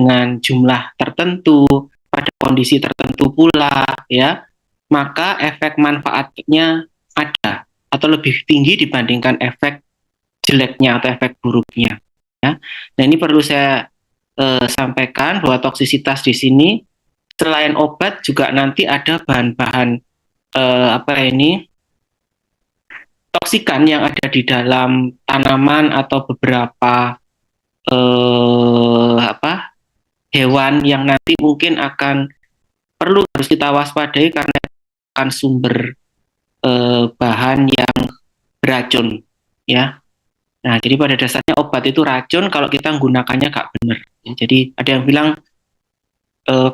dengan jumlah tertentu, pada kondisi tertentu pula, ya, maka efek manfaatnya ada atau lebih tinggi dibandingkan efek jeleknya atau efek buruknya. Ya. Nah ini perlu saya sampaikan bahwa toksisitas di sini selain obat juga nanti ada bahan-bahan toksikan yang ada di dalam tanaman atau beberapa hewan yang nanti mungkin akan perlu harus kita waspadai karena akan sumber bahan yang beracun, ya. Nah, jadi pada dasarnya obat itu racun kalau kita menggunakannya gak benar. Ya, jadi ada yang bilang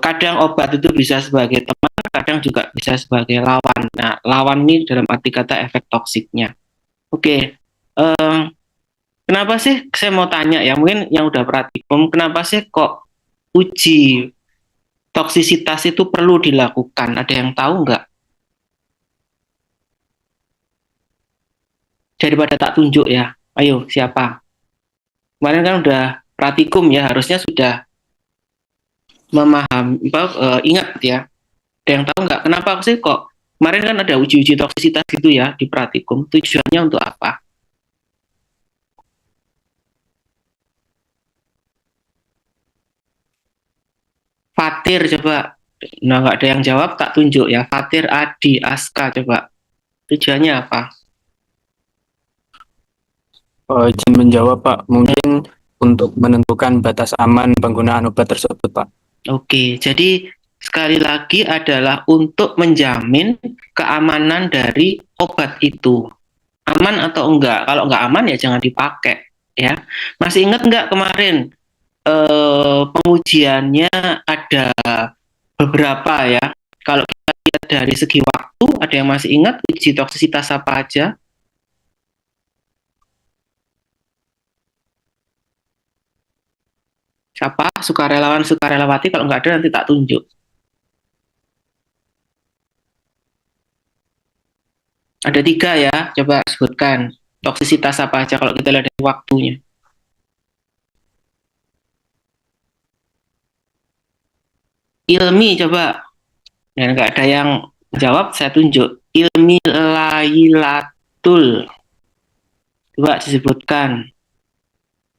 kadang obat itu bisa sebagai teman, kadang juga bisa sebagai lawan. Nah, lawan ini dalam arti kata efek toksiknya. Oke, kenapa sih saya mau tanya ya, mungkin yang udah praktikum, kenapa sih kok uji toksisitas itu perlu dilakukan? Ada yang tahu nggak? Daripada tak tunjuk ya, ayo siapa? Kemarin kan udah praktikum ya, harusnya sudah memahami, ingat ya. Ada yang tahu nggak kenapa sih kok kemarin kan ada uji-uji toksisitas gitu ya di praktikum, tujuannya untuk apa? Fatir coba. Nah, nggak ada yang jawab, tak tunjuk ya. Fatir, Adi, Aska coba. Tujuannya apa? Izin menjawab Pak, mungkin untuk menentukan batas aman penggunaan obat tersebut Pak. Oke, jadi sekali lagi adalah untuk menjamin keamanan dari obat itu. Aman atau enggak? Kalau enggak aman ya jangan dipakai, ya. Masih ingat enggak kemarin pengujiannya ada beberapa ya. Kalau kita lihat dari segi waktu, ada yang masih ingat uji toksisitas apa aja? Siapa? Sukarelawan, sukarelawati, kalau nggak ada nanti tak tunjuk. Ada 3 ya, coba sebutkan. Toksisitas apa aja kalau kita lihat dari waktunya. Ilmi coba. Dan nggak ada yang jawab, saya tunjuk. Ilmi lailatul. Coba disebutkan.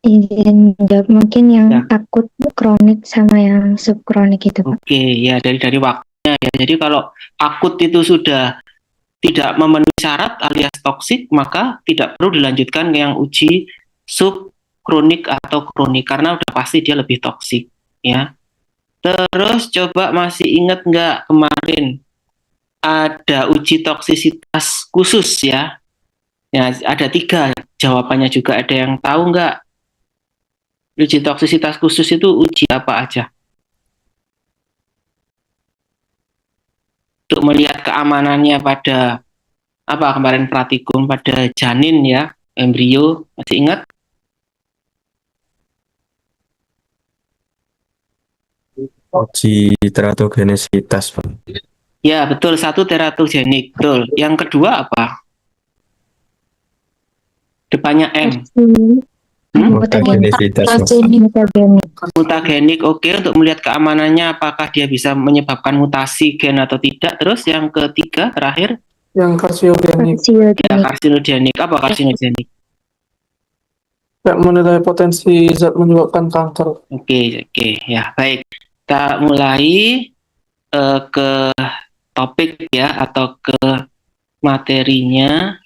Izin jawab, mungkin yang ya, akut, kronik, sama yang subkronik itu Pak. Oke, ya dari waktunya ya. Jadi kalau akut itu sudah tidak memenuhi syarat alias toksik, maka tidak perlu dilanjutkan ke yang uji subkronik atau kronik karena udah pasti dia lebih toksik, ya. Terus coba masih ingat nggak kemarin ada uji toksisitas khusus ya? Ya ada 3 jawabannya juga. Ada yang tahu nggak? Uji toksisitas khusus itu uji apa aja? Untuk melihat keamanannya pada apa kemarin praktikum pada janin ya, embrio, masih ingat? Uji teratogenesitas Pak. Ya betul, 1 teratogenik, betul. Yang kedua apa? Depannya M. Mutagenisitas. Mutagenik, oke, untuk melihat keamanannya apakah dia bisa menyebabkan mutasi gen atau tidak. Terus yang ketiga terakhir? Yang karsinogenik. Ya, karsinogenik. Apa karsinogenik? Tidak menilai potensi zat menyebabkan kanker. Oke, ya baik. Kita mulai ke topik ya atau ke materinya.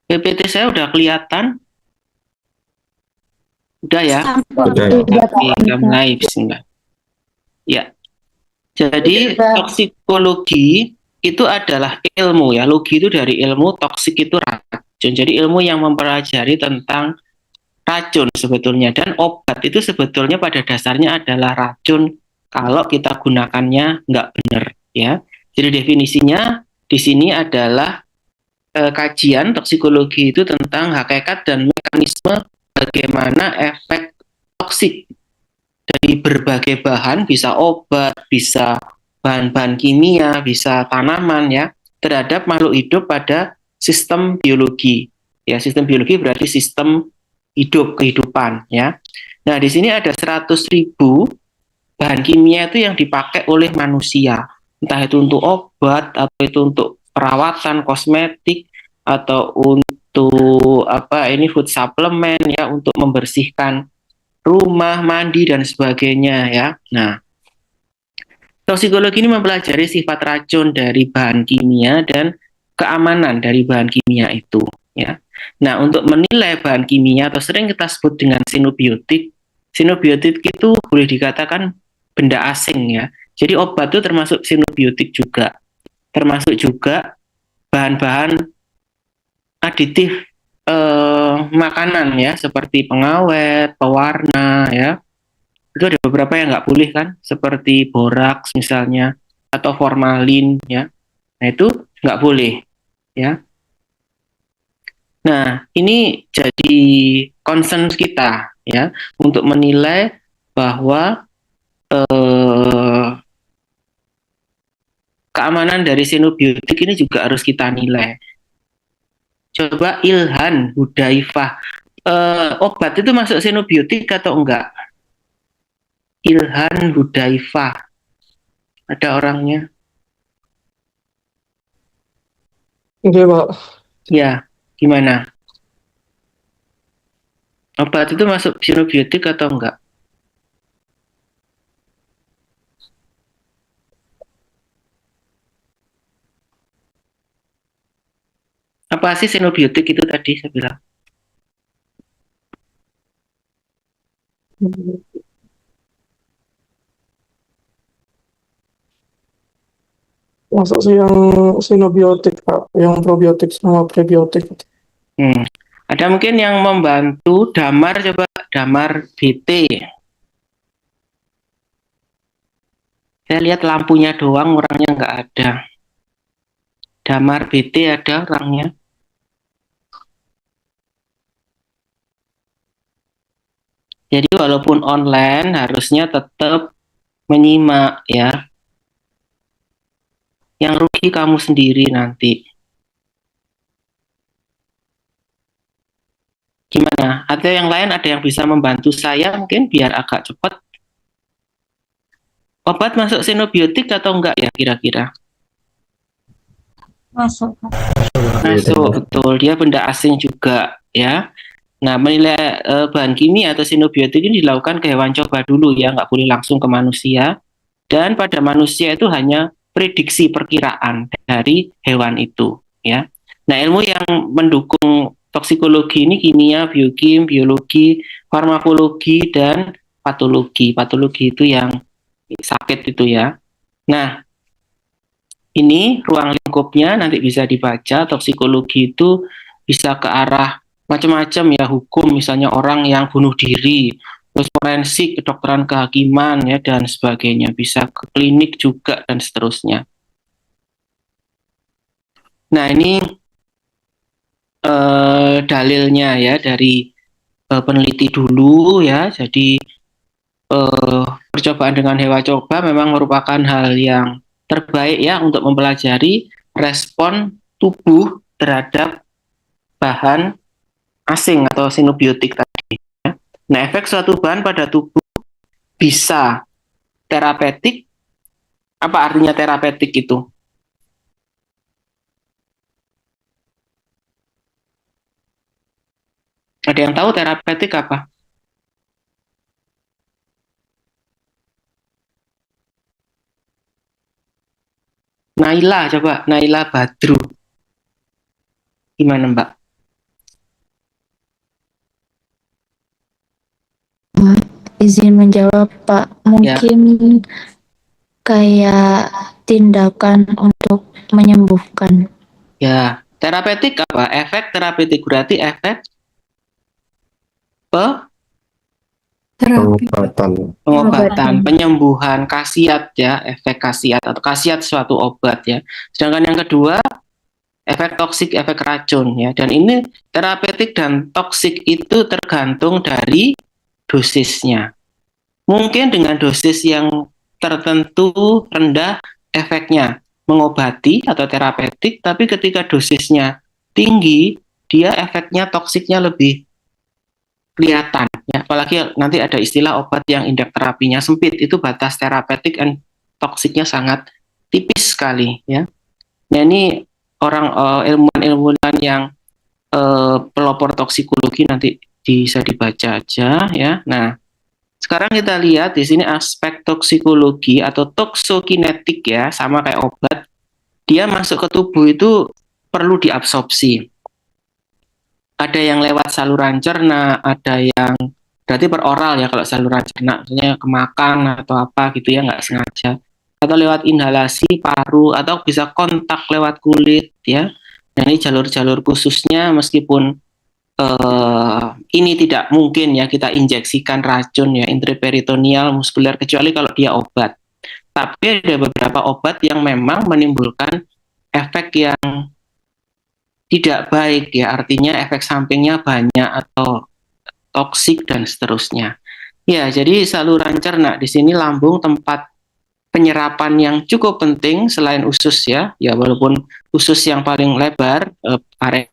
PPT saya udah kelihatan? Udah ya? Udah. Oke, kita mulai. Bismillah. Ya. Jadi toksikologi itu adalah ilmu ya. Logi itu dari ilmu, toksik itu racun. Jadi ilmu yang mempelajari tentang racun sebetulnya, dan obat itu sebetulnya pada dasarnya adalah racun kalau kita gunakannya nggak benar ya. Jadi definisinya di sini adalah kajian toksikologi itu tentang hakikat dan mekanisme bagaimana efek toksik dari berbagai bahan, bisa obat, bisa bahan-bahan kimia, bisa tanaman ya, terhadap makhluk hidup pada sistem biologi. Ya, sistem biologi berarti sistem kehidupan ya. Nah, di sini ada 100.000 bahan kimia itu yang dipakai oleh manusia. Entah itu untuk obat atau itu untuk perawatan kosmetik atau untuk food supplement ya, untuk membersihkan rumah, mandi dan sebagainya ya. Nah, toksikologi ini mempelajari sifat racun dari bahan kimia dan keamanan dari bahan kimia itu ya. Nah, untuk menilai bahan kimia atau sering kita sebut dengan sinobiotik, sinobiotik itu boleh dikatakan benda asing ya. Jadi obat itu termasuk sinobiotik juga. Termasuk juga bahan-bahan aditif makanan ya, seperti pengawet, pewarna ya. Itu ada beberapa yang nggak boleh kan, seperti boraks misalnya, atau formalin ya. Nah itu nggak boleh ya. Nah ini jadi concern kita ya, untuk menilai bahwa keamanan dari sinobiotik ini juga harus kita nilai. Coba Ilhan Hudaifah, obat itu masuk sinobiotik atau enggak? Ilhan Hudaifah, ada orangnya? Oke, Pak. Ya, gimana? Obat itu masuk sinobiotik atau enggak? Apa sih sinobiotik itu tadi saya bilang? Masuk sih yang sinobiotik, Pak. Yang probiotik sama prebiotik. Ada mungkin yang membantu damar, coba damar BT. Saya lihat lampunya doang, orangnya nggak ada. Damar BT ada orangnya? Jadi walaupun online harusnya tetap menyimak ya. Yang rugi kamu sendiri nanti. Gimana? Ada yang lain, ada yang bisa membantu saya mungkin biar agak cepat? Obat masuk sinobiotik atau enggak ya kira-kira? Masuk. Masuk, betul. Dia benda asing juga ya. Nah, menilai bahan kimia atau sinobiotik ini dilakukan ke hewan coba dulu ya, nggak boleh langsung ke manusia. Dan pada manusia itu hanya prediksi perkiraan dari hewan itu ya. Nah, ilmu yang mendukung toksikologi ini kimia, biokim, biologi, farmakologi dan patologi. Patologi itu yang sakit itu ya. Nah, ini ruang lingkupnya nanti bisa dibaca. Toksikologi itu bisa ke arah macam-macam ya, hukum misalnya orang yang bunuh diri, terus forensik, kedokteran kehakiman ya dan sebagainya, bisa ke klinik juga dan seterusnya. Nah ini dalilnya ya dari peneliti dulu ya. Jadi percobaan dengan hewan coba memang merupakan hal yang terbaik ya untuk mempelajari respon tubuh terhadap bahan asing atau sinobiotik tadi. Nah, efek suatu bahan pada tubuh bisa terapeutik. Apa artinya terapeutik itu? Ada yang tahu terapeutik apa? Naila, coba Naila Badru. Gimana Mbak? Izin menjawab, Pak. Mungkin kayak tindakan untuk menyembuhkan. Ya, terapeutik apa? Efek terapeutik berarti efek pengobatan, penyembuhan, khasiat ya, efek khasiat atau khasiat suatu obat ya. Sedangkan yang kedua, efek toksik, efek racun ya. Dan ini terapeutik dan toksik itu tergantung dari dosisnya. Mungkin dengan dosis yang tertentu rendah efeknya mengobati atau terapeutik, tapi ketika dosisnya tinggi dia efeknya toksiknya lebih kelihatan ya. Apalagi nanti ada istilah obat yang indeks terapinya sempit, itu batas terapeutik dan toksiknya sangat tipis sekali ya. Nah ini orang ilmuwan-ilmuwan yang pelopor toksikologi nanti bisa dibaca aja ya. Nah, sekarang kita lihat di sini aspek toksikologi atau toksokinetik ya, sama kayak obat. Dia masuk ke tubuh itu perlu diabsorpsi. Ada yang lewat saluran cerna, ada yang berarti peroral ya kalau saluran cerna, maksudnya kemakan atau apa gitu ya, nggak sengaja. Atau lewat inhalasi paru, atau bisa kontak lewat kulit ya. Nah ini jalur-jalur khususnya, meskipun ini tidak mungkin ya kita injeksikan racun ya intraperitoneal muskuler kecuali kalau dia obat. Tapi ada beberapa obat yang memang menimbulkan efek yang tidak baik ya, artinya efek sampingnya banyak atau toksik dan seterusnya. Ya, jadi saluran cerna di sini lambung tempat penyerapan yang cukup penting selain usus ya. Ya walaupun usus yang paling lebar area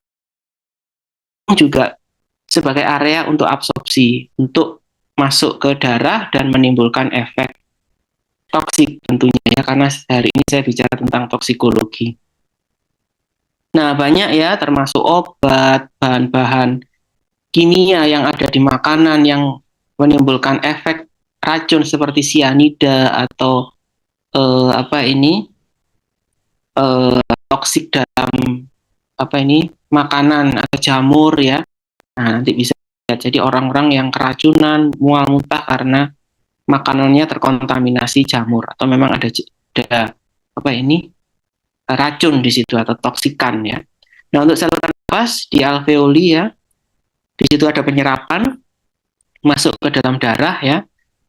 juga sebagai area untuk absorpsi, untuk masuk ke darah dan menimbulkan efek toksik tentunya ya, karena hari ini saya bicara tentang toksikologi. Nah banyak ya, termasuk obat, bahan-bahan kimia yang ada di makanan yang menimbulkan efek racun seperti sianida atau toksik dalam makanan atau jamur ya. Nah nanti bisa lihat, jadi orang-orang yang keracunan, mual muntah karena makanannya terkontaminasi jamur atau memang ada racun di situ atau toksikan ya. Nah untuk saluran nafas di alveoli ya, di situ ada penyerapan masuk ke dalam darah ya.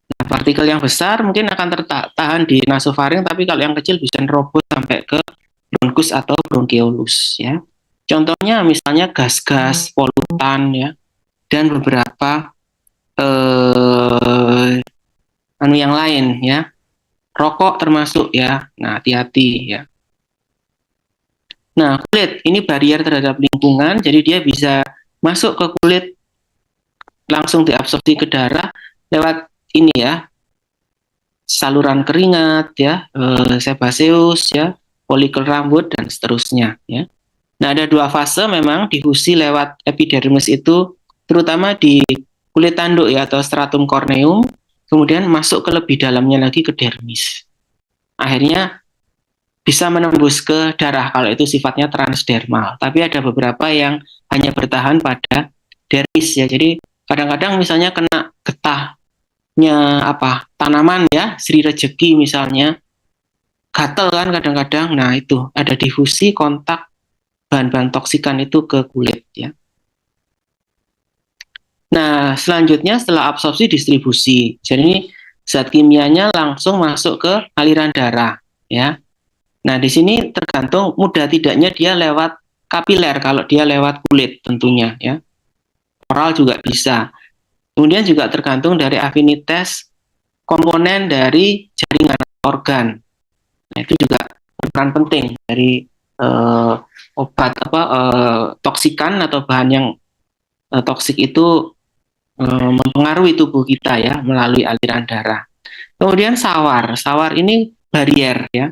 Nah, partikel yang besar mungkin akan tertahan di nasofaring, tapi kalau yang kecil bisa nerobos sampai ke bronkus atau bronkiolus ya. Contohnya misalnya gas-gas polutan ya, dan beberapa yang lain ya. Rokok termasuk ya. Nah, hati-hati ya. Nah, kulit ini barier terhadap lingkungan, jadi dia bisa masuk ke kulit, langsung diabsorpsi ke darah lewat ini ya, saluran keringat ya, sebaceus ya, folikel rambut dan seterusnya ya. Nah, ada dua fase memang difusi lewat epidermis itu, terutama di kulit tanduk ya atau stratum corneum, kemudian masuk ke lebih dalamnya lagi ke dermis. Akhirnya bisa menembus ke darah kalau itu sifatnya transdermal. Tapi ada beberapa yang hanya bertahan pada dermis ya. Jadi kadang-kadang misalnya kena getahnya tanaman ya, Sri Rejeki misalnya, gatel kan kadang-kadang. Nah itu ada difusi kontak bahan-bahan toksikan itu ke kulit ya. Nah selanjutnya setelah absorpsi distribusi. Jadi zat kimianya langsung masuk ke aliran darah ya. Nah, di sini tergantung mudah tidaknya dia lewat kapiler, kalau dia lewat kulit tentunya ya. Oral juga bisa. Kemudian juga tergantung dari afinitas komponen dari jaringan organ. Nah, itu juga peran penting dari obat toksikan atau bahan yang toksik itu mempengaruhi tubuh kita ya melalui aliran darah. Kemudian sawar. Sawar ini barier ya.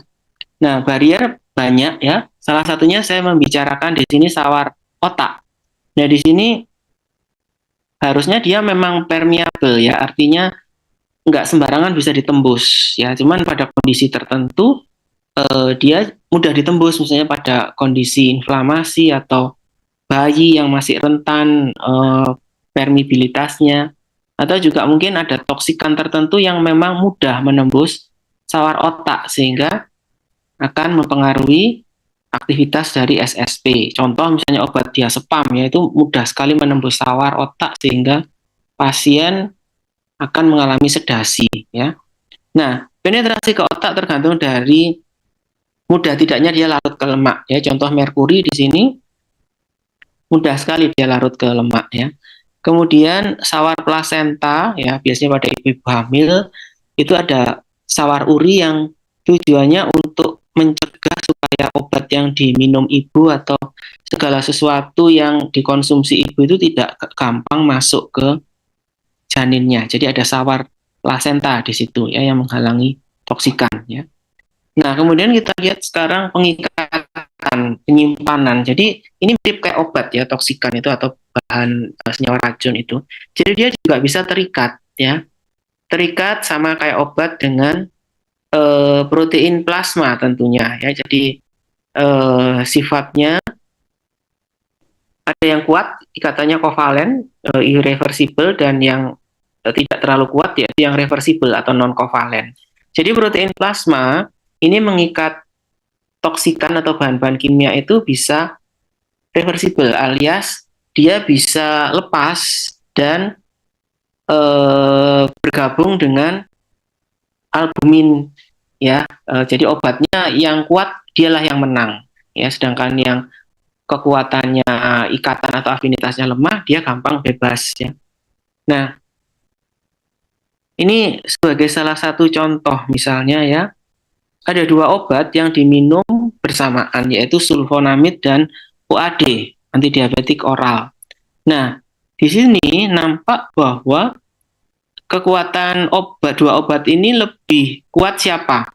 Nah, barier banyak ya. Salah satunya saya membicarakan di sini sawar otak. Nah, di sini harusnya dia memang permeable ya, artinya nggak sembarangan bisa ditembus ya. Cuman pada kondisi tertentu dia mudah ditembus, misalnya pada kondisi inflamasi atau bayi yang masih rentan permeabilitasnya, atau juga mungkin ada toksikan tertentu yang memang mudah menembus sawar otak sehingga akan mempengaruhi aktivitas dari SSP. Contoh misalnya obat diazepam ya, itu mudah sekali menembus sawar otak sehingga pasien akan mengalami sedasi ya. Nah, penetrasi ke otak tergantung dari mudah tidaknya dia larut ke lemak ya. Contoh merkuri di sini mudah sekali dia larut ke lemak ya. Kemudian sawar plasenta ya, biasanya pada ibu hamil itu ada sawar uri yang tujuannya untuk mencegah supaya kayak obat yang diminum ibu atau segala sesuatu yang dikonsumsi ibu itu tidak gampang masuk ke janinnya. Jadi ada sawar plasenta di situ ya yang menghalangi toksikan ya. Nah, kemudian kita lihat sekarang pengikatan, penyimpanan. Jadi ini mirip kayak obat ya, toksikan itu atau bahan senyawa racun itu. Jadi dia juga bisa terikat ya. Terikat sama kayak obat dengan protein plasma tentunya ya. Jadi sifatnya ada yang kuat, ikatannya kovalen, irreversible, dan yang tidak terlalu kuat yaitu yang reversible atau non kovalen. Jadi protein plasma ini mengikat toksikan atau bahan-bahan kimia itu bisa reversible alias dia bisa lepas dan bergabung dengan albumin ya. Jadi obatnya yang kuat dialah yang menang ya, sedangkan yang kekuatannya ikatan atau afinitasnya lemah dia gampang bebas ya. Nah, ini sebagai salah satu contoh misalnya ya, ada dua obat yang diminum bersamaan yaitu sulfonamid dan OAD, antidiabetik oral. Nah, di sini nampak bahwa kekuatan dua obat ini lebih kuat siapa?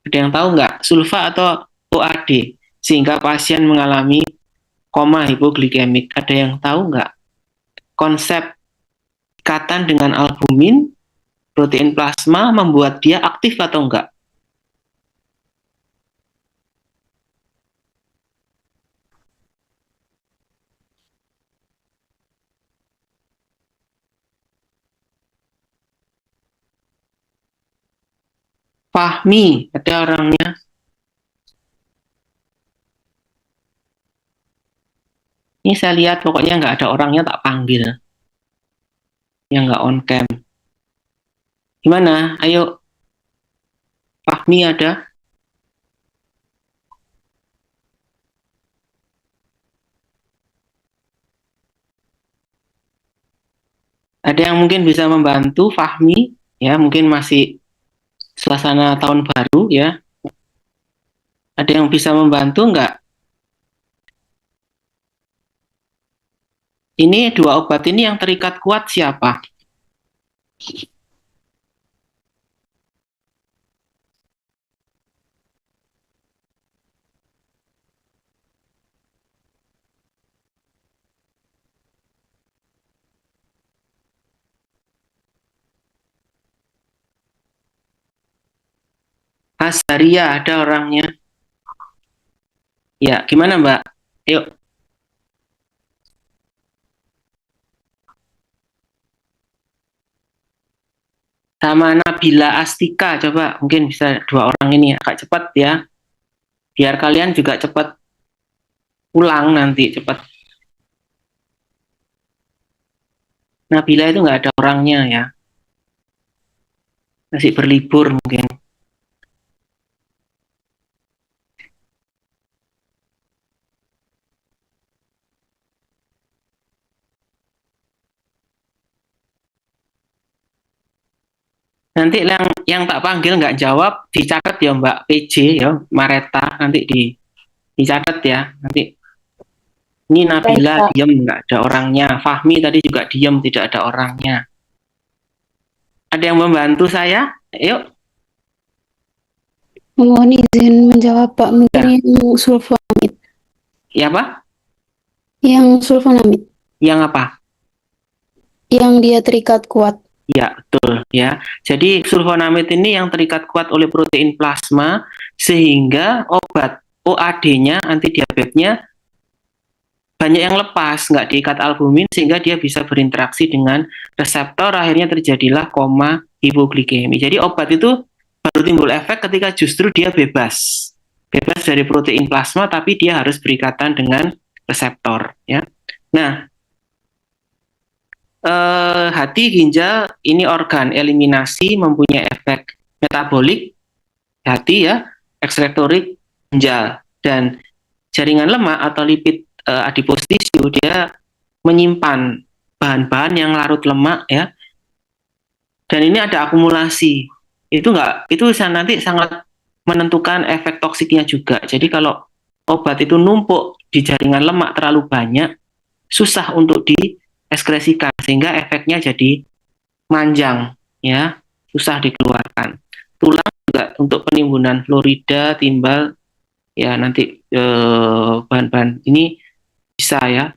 Ada yang tahu nggak? Sulfa atau OAD? Sehingga pasien mengalami koma hipoglikemik. Ada yang tahu nggak? Konsep ikatan dengan albumin, protein plasma membuat dia aktif atau enggak? Fahmi, ada orangnya? Ini saya lihat pokoknya nggak ada orangnya tak panggil. Yang nggak on cam. Gimana? Ayo. Fahmi ada? Ada yang mungkin bisa membantu Fahmi? Ya, mungkin masih suasana tahun baru ya. Ada yang bisa membantu nggak? Ini dua obat ini yang terikat kuat siapa? Azaria, ada orangnya? Ya, gimana Mbak? Yuk. Sama Nabila Astika, coba mungkin bisa dua orang ini agak cepat ya. Biar kalian juga cepat pulang nanti, cepat. Nabila itu nggak ada orangnya ya. Masih berlibur mungkin. Nanti yang tak panggil nggak jawab dicatat ya Mbak PJ ya, Mareta nanti dicatat ya. Nanti ini Nabila diam nggak ada orangnya. Fahmi tadi juga diam tidak ada orangnya. Ada yang membantu saya? Yuk. Mohon izin menjawab Pak, mungkin yang sulfonamid. Ya Pak? Yang sulfonamid. Yang apa? Yang dia terikat kuat. Ya, betul ya. Jadi sulfonamid ini yang terikat kuat oleh protein plasma sehingga obat OAD-nya, antidiabetnya banyak yang lepas, nggak diikat albumin sehingga dia bisa berinteraksi dengan reseptor, akhirnya terjadilah koma hipoglikemi. Jadi obat itu baru timbul efek ketika justru dia bebas dari protein plasma, tapi dia harus berikatan dengan reseptor ya. Nah, hati, ginjal ini organ eliminasi, mempunyai efek metabolik hati ya, ekskretorik ginjal, dan jaringan lemak atau lipid adipose tissue dia menyimpan bahan-bahan yang larut lemak ya, dan ini ada akumulasi. Itu nanti sangat menentukan efek toksiknya juga. Jadi kalau obat itu numpuk di jaringan lemak terlalu banyak, susah untuk dieskresikan sehingga efeknya jadi manjang, ya, susah dikeluarkan. Tulang juga untuk penimbunan fluorida, timbal, ya nanti bahan-bahan ini bisa ya.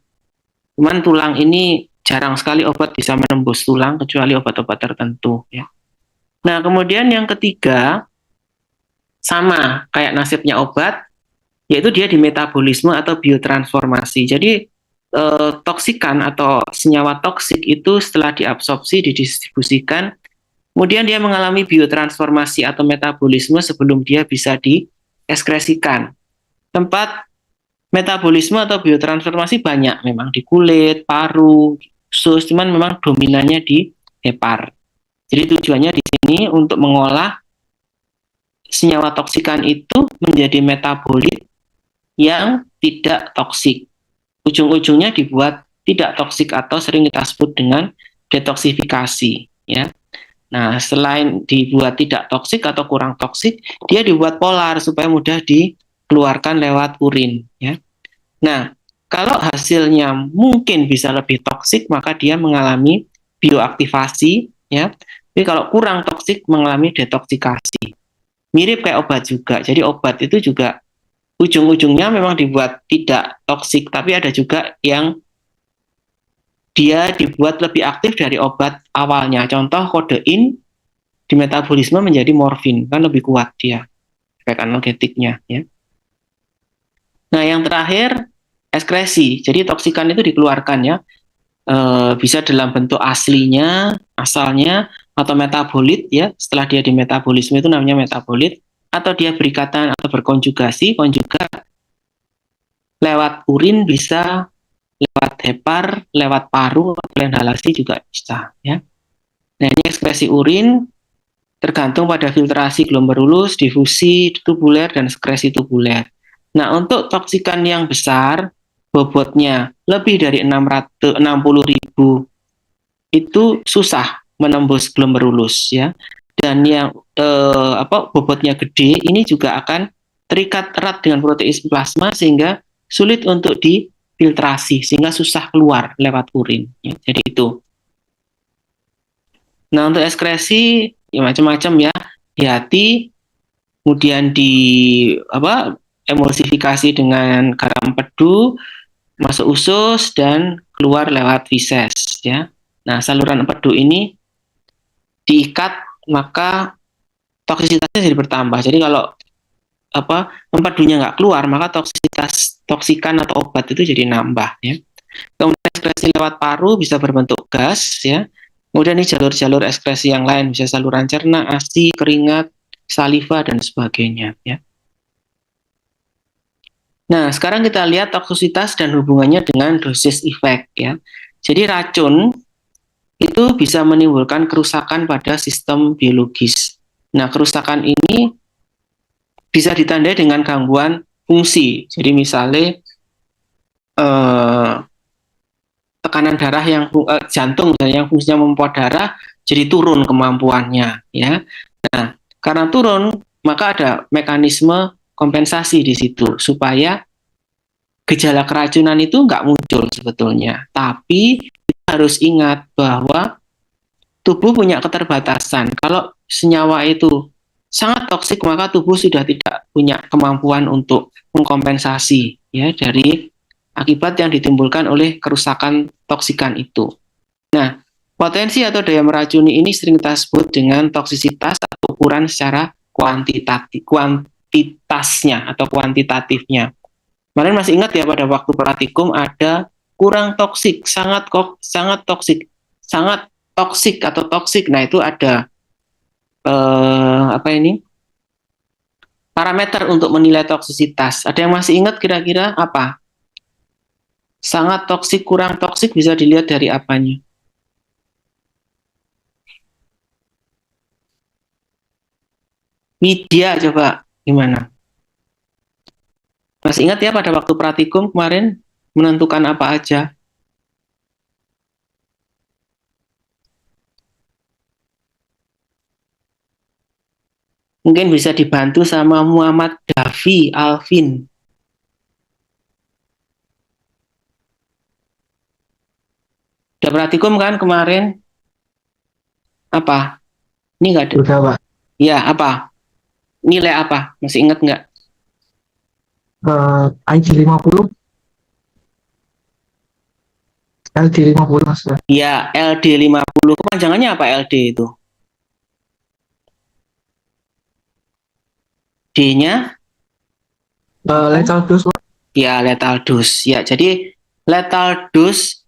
Cuman tulang ini jarang sekali obat bisa menembus tulang kecuali obat-obat tertentu ya. Nah, kemudian yang ketiga sama kayak nasibnya obat, yaitu dia di metabolisme atau biotransformasi. Jadi toksikan atau senyawa toksik itu setelah diabsorpsi, didistribusikan, kemudian dia mengalami biotransformasi atau metabolisme sebelum dia bisa dieskresikan. Tempat metabolisme atau biotransformasi banyak memang di kulit, paru, usus, cuman memang dominannya di hepar. Jadi tujuannya di sini untuk mengolah senyawa toksikan itu menjadi metabolit yang tidak toksik. Ujung-ujungnya dibuat tidak toksik atau sering kita sebut dengan detoksifikasi, ya. Nah, selain dibuat tidak toksik atau kurang toksik, dia dibuat polar supaya mudah dikeluarkan lewat urin, ya. Nah, kalau hasilnya mungkin bisa lebih toksik, maka dia mengalami bioaktivasi, ya. Tapi kalau kurang toksik, mengalami detoksikasi. Mirip kayak obat juga. Jadi obat itu juga ujung-ujungnya memang dibuat tidak toksik, tapi ada juga yang dia dibuat lebih aktif dari obat awalnya. Contoh kodein di metabolisme menjadi morfin, kan lebih kuat dia efek analgetiknya, ya. Nah, yang terakhir ekskresi. Jadi toksikan itu dikeluarkan ya, bisa dalam bentuk aslinya, asalnya, atau metabolit ya. Setelah dia di metabolisme itu namanya metabolit, atau dia berikatan atau berkonjugasi, konjugat lewat urin bisa, lewat hepar, lewat paru, atau inhalasi juga bisa ya. Nah, ini ekskresi urin tergantung pada filtrasi glomerulus, difusi tubuler, dan sekresi tubuler. Nah, untuk toksikan yang besar, bobotnya lebih dari 60.000 itu susah menembus glomerulus ya. Dan yang bobotnya gede ini juga akan terikat erat dengan protein plasma sehingga sulit untuk difiltrasi sehingga susah keluar lewat urin ya. Jadi itu. Nah, untuk ekskresi ya macam-macam ya, di hati, kemudian di emulsifikasi dengan garam empedu, masuk usus dan keluar lewat feses ya. Nah, saluran empedu ini diikat maka toksisitasnya jadi bertambah. Jadi kalau empedunya nggak keluar maka toksikan atau obat itu jadi nambah ya. Kemudian ekskresi lewat paru bisa berbentuk gas ya. Kemudian ini jalur-jalur ekskresi yang lain bisa saluran cerna, ASI, keringat, saliva dan sebagainya ya. Nah, sekarang kita lihat toksisitas dan hubungannya dengan dosis efek ya. Jadi racun itu bisa menimbulkan kerusakan pada sistem biologis. Nah, kerusakan ini bisa ditandai dengan gangguan fungsi. Jadi misalnya tekanan darah yang jantung yang fungsinya memompa darah jadi turun kemampuannya ya. Nah, karena turun maka ada mekanisme kompensasi di situ supaya gejala keracunan itu nggak muncul sebetulnya. Tapi kita harus ingat bahwa tubuh punya keterbatasan. Kalau senyawa itu sangat toksik maka tubuh sudah tidak punya kemampuan untuk mengkompensasi ya dari akibat yang ditimbulkan oleh kerusakan toksikan itu. Nah, potensi atau daya meracuni ini sering kita sebut dengan toksisitas atau ukuran secara kuantitasnya atau kuantitatifnya. Kemarin masih ingat ya pada waktu praktikum ada kurang toksik, sangat toksik, sangat toksik atau toksik. Nah, itu ada parameter untuk menilai toksisitas. Ada yang masih ingat kira-kira apa? Sangat toksik, kurang toksik bisa dilihat dari apanya? Media coba gimana? Masih ingat ya pada waktu praktikum kemarin menentukan apa aja? Mungkin bisa dibantu sama Muhammad Davi Alvin. Udah praktikum kan kemarin? Apa? Ini nggak ada. Udah, Pak. Ya, apa? Nilai apa? Masih ingat nggak? IG 50, LD 50, Mas. Ya, LD 50. Kepanjangannya apa LD itu? D-nya? Lethal dose, Pak. Ya, lethal dose. Ya, jadi lethal dose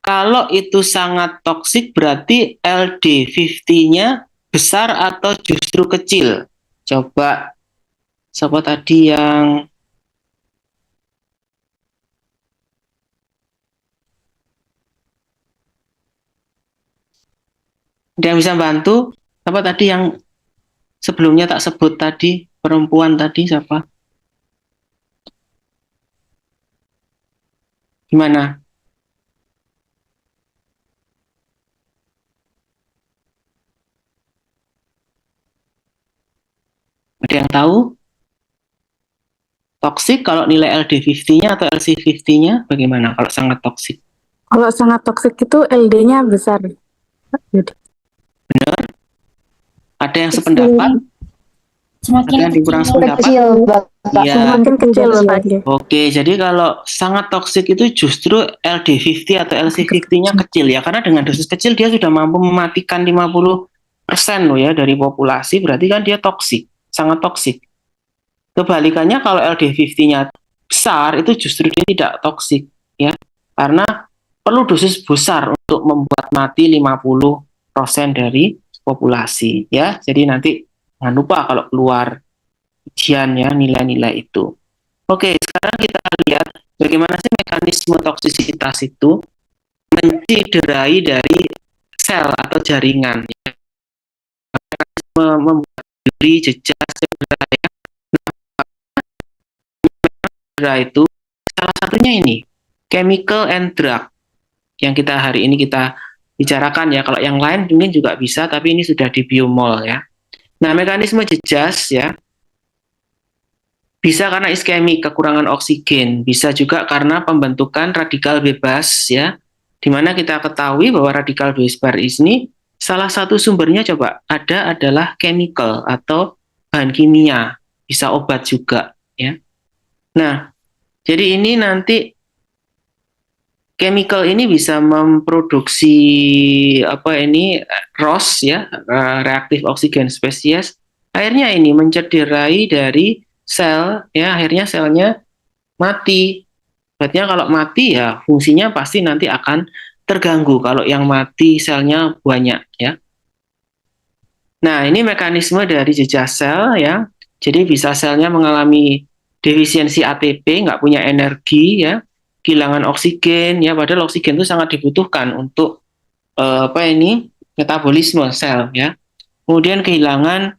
kalau itu sangat toksik berarti LD50-nya besar atau justru kecil? Coba, siapa tadi yang ada yang bisa bantu? Siapa tadi yang sebelumnya tak sebut tadi? Perempuan tadi siapa? Gimana? Ada yang tahu? Toksik kalau nilai LD50-nya atau LC50-nya bagaimana kalau sangat toksik? Kalau sangat toksik itu LD-nya besar. Jadi, Benar? Ada yang sependapat? Ada yang kurang sependapat? Kecil, Bapak. Iya. semakin kecil Pak. Oke, jadi kalau sangat toksik itu justru LD50 atau LC50-nya kecil ya, karena dengan dosis kecil dia sudah mampu mematikan 50% loh ya dari populasi, berarti kan dia toksik, sangat toksik. Kebalikannya kalau LD50-nya besar itu justru dia tidak toksik ya, karena perlu dosis besar untuk membuat mati 50% dari populasi ya. Jadi nanti jangan lupa kalau keluar ujian ya nilai-nilai itu. Oke, sekarang kita lihat bagaimana sih mekanisme toksisitas itu menciderai dari sel atau jaringan. Ya. Membuat diri jejak cedera ya. Cedera itu salah satunya ini chemical and drug yang kita hari ini kita bicarakan ya. Kalau yang lain mungkin juga bisa, tapi ini sudah di biomol ya. Nah, mekanisme jejas ya bisa karena iskemik, kekurangan oksigen, bisa juga karena pembentukan radikal bebas ya, di mana kita ketahui bahwa radikal bebas ini salah satu sumbernya coba adalah chemical atau bahan kimia, bisa obat juga ya. Nah, jadi ini nanti chemical ini bisa memproduksi ROS ya, reaktif oksigen spesies. Akhirnya ini mencederai dari sel ya, akhirnya selnya mati. Berarti kalau mati ya fungsinya pasti nanti akan terganggu kalau yang mati selnya banyak ya. Nah, ini mekanisme dari jejak sel ya. Jadi bisa selnya mengalami defisiensi ATP, nggak punya energi ya, kehilangan oksigen ya, padahal oksigen itu sangat dibutuhkan untuk metabolisme sel ya. Kemudian kehilangan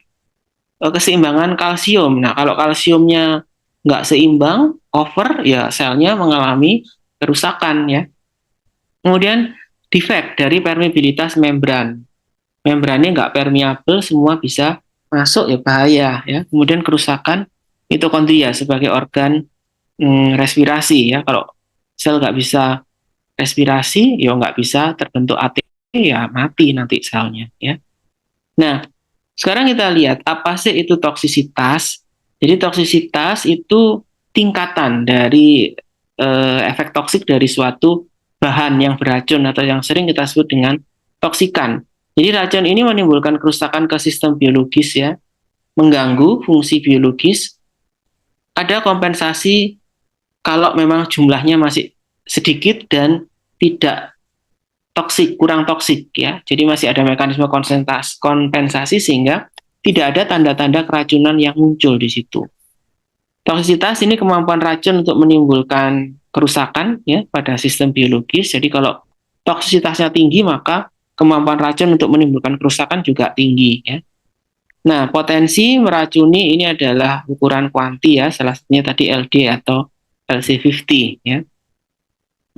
keseimbangan kalsium. Nah, kalau kalsiumnya nggak seimbang, over, ya selnya mengalami kerusakan ya. Kemudian defect dari permeabilitas membran. Membrannya nggak permeabel, semua bisa masuk ya, bahaya ya. Kemudian kerusakan mitokondria sebagai organ respirasi ya. Kalau sel nggak bisa respirasi, ya nggak bisa terbentuk ATP, ya mati nanti selnya ya. Nah, sekarang kita lihat apa sih itu toksisitas. Jadi toksisitas itu tingkatan dari efek toksik dari suatu bahan yang beracun atau yang sering kita sebut dengan toksikan. Jadi racun ini menimbulkan kerusakan ke sistem biologis ya, mengganggu fungsi biologis. Ada kompensasi kalau memang jumlahnya masih sedikit dan tidak toksik, kurang toksik ya. Jadi masih ada mekanisme kompensasi sehingga tidak ada tanda-tanda keracunan yang muncul di situ. Toksisitas ini kemampuan racun untuk menimbulkan kerusakan ya pada sistem biologis. Jadi kalau toksisitasnya tinggi maka kemampuan racun untuk menimbulkan kerusakan juga tinggi ya. Nah, potensi meracuni ini adalah ukuran kuanti ya, salah satunya tadi LD atau LC50 ya.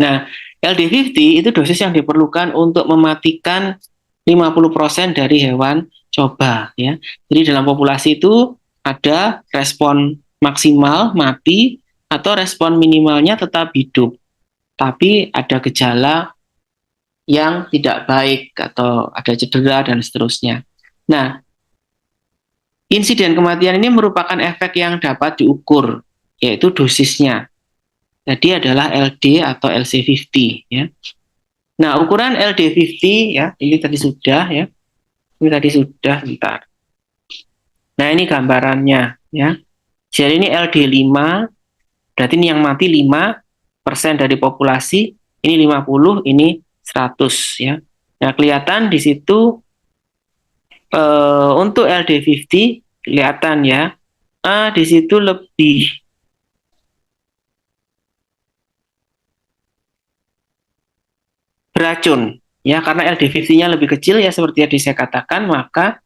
Nah, LD50 itu dosis yang diperlukan untuk mematikan 50% dari hewan coba ya. Jadi dalam populasi itu ada respon maksimal mati atau respon minimalnya tetap hidup. Tapi ada gejala yang tidak baik atau ada cedera dan seterusnya. Nah, insiden kematian ini merupakan efek yang dapat diukur, yaitu dosisnya. Jadi adalah LD atau LC50 ya. Nah, ukuran LD50 ya, ini tadi sudah ya. Ini tadi sudah, bentar. Nah, ini gambarannya ya. Jadi ini LD5, berarti ini yang mati 5% dari populasi, ini 50, ini 100 ya. Nah, kelihatan di situ untuk LD50 kelihatan ya. Di situ lebih beracun ya, karena LD50-nya lebih kecil ya seperti yang saya katakan, maka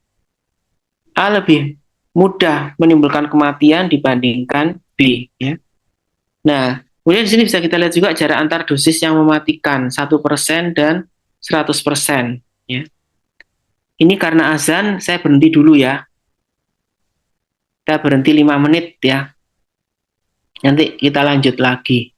A lebih mudah menimbulkan kematian dibandingkan B ya. Nah, kemudian di sini bisa kita lihat juga jarak antar dosis yang mematikan 1% dan 100% ya. Ini karena azan saya berhenti dulu ya. Kita berhenti 5 menit ya. Nanti kita lanjut lagi.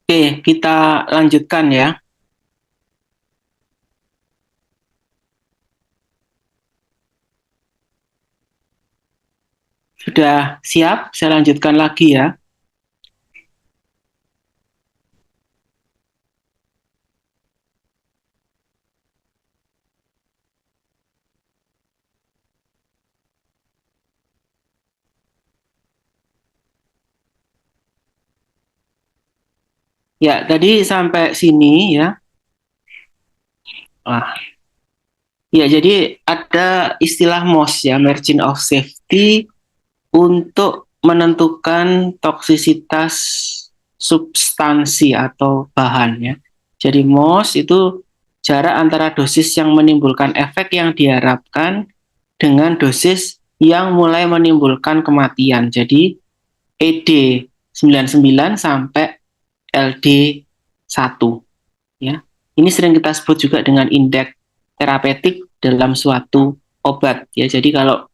Oke, kita lanjutkan ya. Sudah siap? Saya lanjutkan lagi ya. Ya, tadi sampai sini ya. Wah, ya jadi ada istilah MOS ya, margin of safety untuk menentukan toksisitas substansi atau bahan ya. Jadi MOS itu jarak antara dosis yang menimbulkan efek yang diharapkan dengan dosis yang mulai menimbulkan kematian. Jadi ED 99 sampai LD 1 ya. Ini sering kita sebut juga dengan indeks terapeutik dalam suatu obat ya. Jadi kalau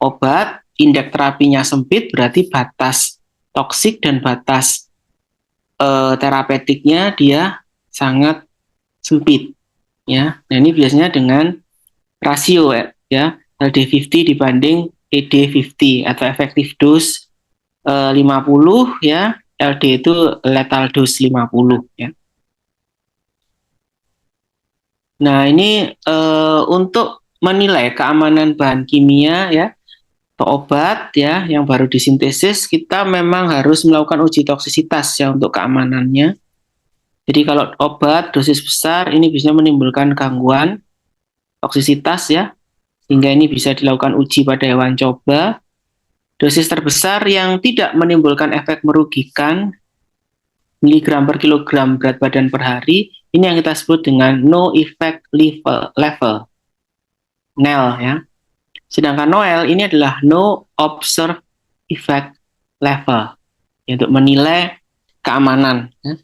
obat indeks terapinya sempit berarti batas toksik dan batas terapeutiknya dia sangat sempit ya. Nah, ini biasanya dengan rasio ya, LD50 dibanding ED50 atau effective dose 50 ya, LD itu lethal dose 50 ya. Nah, ini untuk menilai keamanan bahan kimia ya, atau obat ya yang baru disintesis, kita memang harus melakukan uji toksisitas ya untuk keamanannya. Jadi kalau obat dosis besar ini bisa menimbulkan gangguan toksisitas ya, sehingga ini bisa dilakukan uji pada hewan coba. Dosis terbesar yang tidak menimbulkan efek merugikan miligram per kilogram berat badan per hari, ini yang kita sebut dengan no effect level, NEL ya. Sedangkan NOEL ini adalah no observed effect level, untuk menilai keamanan ya.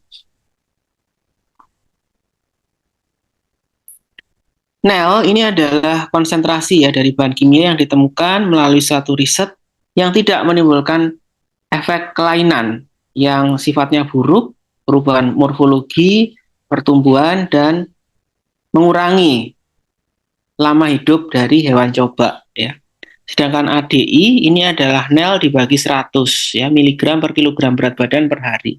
NEL ini adalah konsentrasi ya dari bahan kimia yang ditemukan melalui suatu riset yang tidak menimbulkan efek kelainan yang sifatnya buruk, perubahan morfologi, pertumbuhan, dan mengurangi lama hidup dari hewan coba ya. Sedangkan ADI ini adalah NEL dibagi 100 ya, miligram per kilogram berat badan per hari.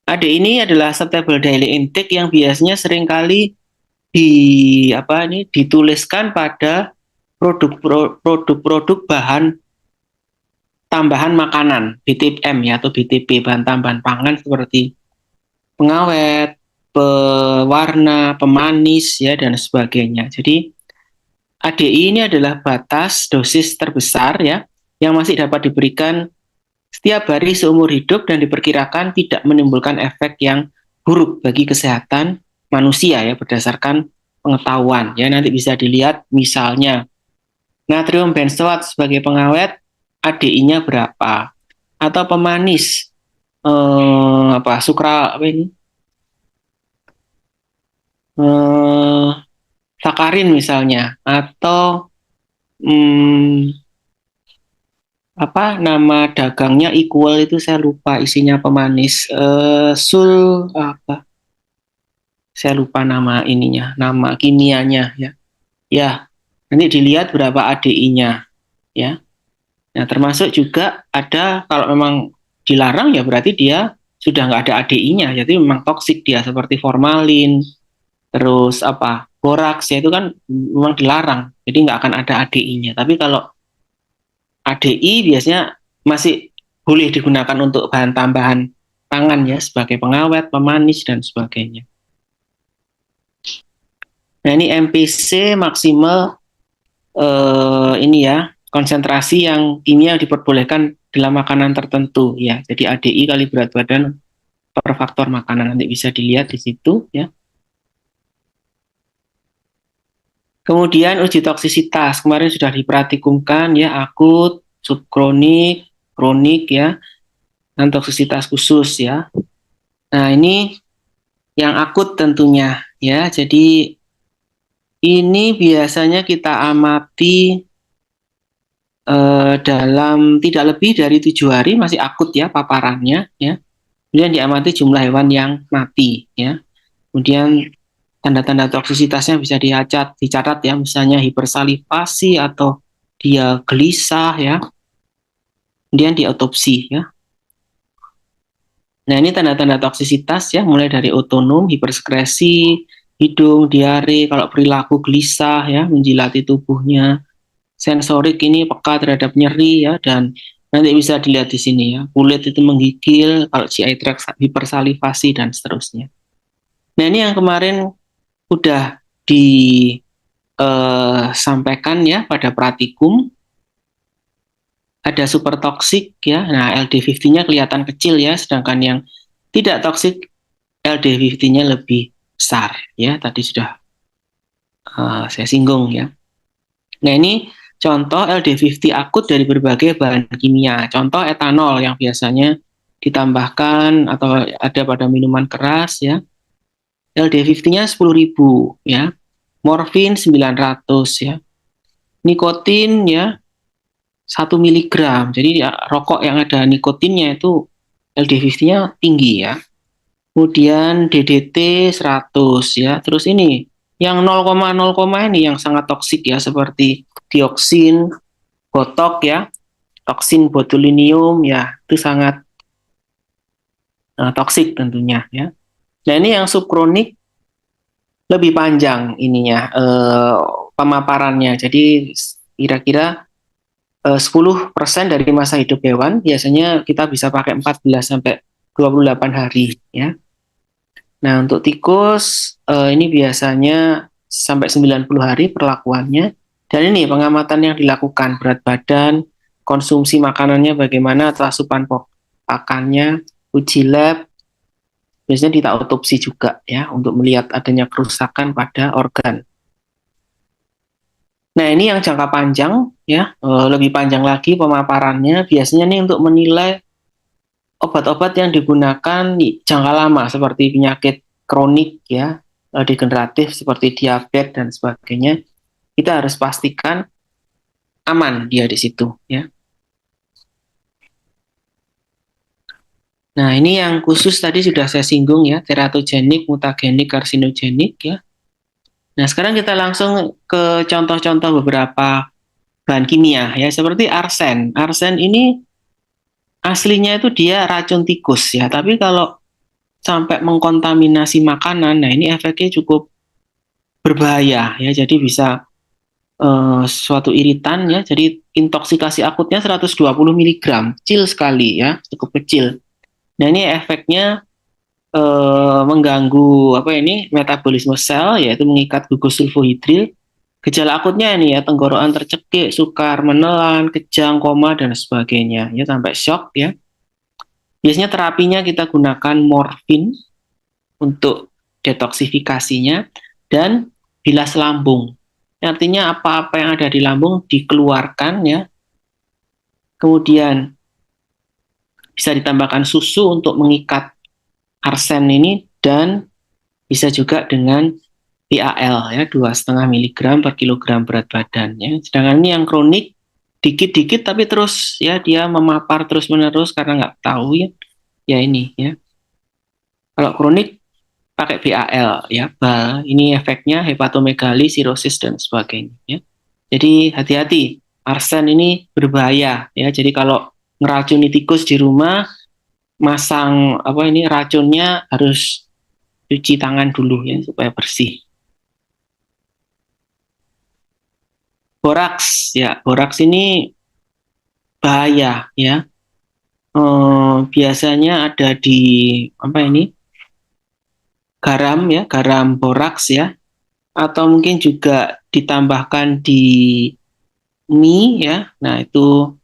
ADI ini adalah acceptable daily intake yang biasanya seringkali dituliskan pada produk-produk bahan tambahan makanan BTM ya, atau BTP, bahan tambahan pangan seperti pengawet, pewarna, pemanis ya, dan sebagainya. Jadi ADI ini adalah batas dosis terbesar ya yang masih dapat diberikan setiap hari seumur hidup dan diperkirakan tidak menimbulkan efek yang buruk bagi kesehatan manusia ya, berdasarkan pengetahuan ya. Nanti bisa dilihat misalnya natrium benzoat sebagai pengawet ADI-nya berapa, atau pemanis sakarin misalnya, atau nama dagangnya Equal itu saya lupa isinya pemanis saya lupa nama ininya, nama kimianya ya. Ya, nanti dilihat berapa ADI-nya ya. Nah, termasuk juga ada, kalau memang dilarang ya berarti dia sudah nggak ada ADI-nya, jadi memang toksik dia, seperti formalin, terus boraks ya, itu kan memang dilarang, jadi nggak akan ada ADI-nya. Tapi kalau ADI biasanya masih boleh digunakan untuk bahan tambahan pangan ya, sebagai pengawet, pemanis, dan sebagainya. Nah, ini MPC maksimal ini ya, konsentrasi yang kimia diperbolehkan dalam makanan tertentu ya. Jadi ADI kali berat badan per faktor makanan, nanti bisa dilihat di situ ya. Kemudian uji toksisitas kemarin sudah dipratikumkan ya, akut, subkronik, kronik ya, dan toksisitas khusus ya. Nah, ini yang akut tentunya ya. Jadi ini biasanya kita amati dalam tidak lebih dari 7 hari masih akut ya paparannya ya. Kemudian diamati jumlah hewan yang mati ya. Kemudian tanda-tanda toksisitasnya bisa dicatat ya, misalnya hipersalivasi atau dia gelisah ya. Kemudian diotopsi ya. Nah, ini tanda-tanda toksisitas ya, mulai dari otonom, hiperskresi, hidung, diare, kalau perilaku gelisah ya, menjilati tubuhnya. Sensorik ini peka terhadap nyeri ya, dan Nanti bisa dilihat di sini ya, kulit itu menggigil, kalau GI tract hipersalivasi dan seterusnya. Nah ini yang kemarin udah disampaikan ya pada pratikum, ada super toksik ya. Nah LD50-nya kelihatan kecil ya, sedangkan yang tidak toksik LD50-nya lebih besar ya. Tadi sudah saya singgung ya. Nah ini contoh LD50 akut dari berbagai bahan kimia. Contoh etanol yang biasanya ditambahkan atau ada pada minuman keras ya. LD50-nya 10.000 ya. Morfin 900 ya. Nikotin ya 1 miligram. Jadi ya, rokok yang ada nikotinnya itu LD50-nya tinggi ya. Kemudian DDT 100 ya. Terus ini yang 0,0 ini yang sangat toksik ya, seperti dioksin, botok ya, toksin botulinum ya, itu sangat toksik tentunya ya. Nah ini yang subkronik lebih panjang ininya pemaparannya. Jadi kira-kira 10% dari masa hidup hewan biasanya kita bisa pakai 14 sampai 28 hari ya. Nah, untuk tikus ini biasanya sampai 90 hari perlakuannya. Dan ini pengamatan yang dilakukan, berat badan, konsumsi makanannya bagaimana, atau asupan pakannya, uji lab, biasanya kita autopsi juga ya, untuk melihat adanya kerusakan pada organ. Nah, ini yang jangka panjang ya, lebih panjang lagi pemaparannya, biasanya nih untuk menilai obat-obat yang digunakan di jangka lama seperti penyakit kronik ya, degeneratif seperti diabetes dan sebagainya, kita harus pastikan aman dia di situ ya. Nah, ini yang khusus tadi sudah saya singgung ya, teratogenik, mutagenik, karsinogenik ya. Nah, sekarang kita langsung ke contoh-contoh beberapa bahan kimia ya, seperti arsen. Arsen ini aslinya itu dia racun tikus ya, tapi kalau sampai mengkontaminasi makanan, nah ini efeknya cukup berbahaya ya, jadi bisa suatu iritan ya, jadi intoksikasi akutnya 120 mg, kecil sekali ya, cukup kecil. Nah ini efeknya mengganggu metabolisme sel, yaitu mengikat gugus sulfohidril. Gejala akutnya ini ya, tenggorokan tercekik, sukar, menelan, kejang, koma, dan sebagainya ya, sampai shock ya. Biasanya terapinya kita gunakan morfin untuk detoksifikasinya dan bilas lambung. Artinya apa-apa yang ada di lambung dikeluarkan ya. Kemudian bisa ditambahkan susu untuk mengikat arsen ini, dan bisa juga dengan PAL ya, 2,5 mg per kilogram berat badan ya. Sedangkan ini yang kronik dikit-dikit tapi terus ya, dia memapar terus-menerus karena nggak tahu ya ini ya. Kalau kronik pakai BAL ya, BAL. Ini efeknya hepatomegali, sirosis dan sebagainya ya. Jadi hati-hati, arsen ini berbahaya ya. Jadi kalau ngeracuni tikus di rumah, masang racunnya harus cuci tangan dulu ya supaya bersih. Boraks ya, boraks ini bahaya ya. Biasanya ada di garam ya, garam boraks ya, atau mungkin juga ditambahkan di mie ya. Nah itu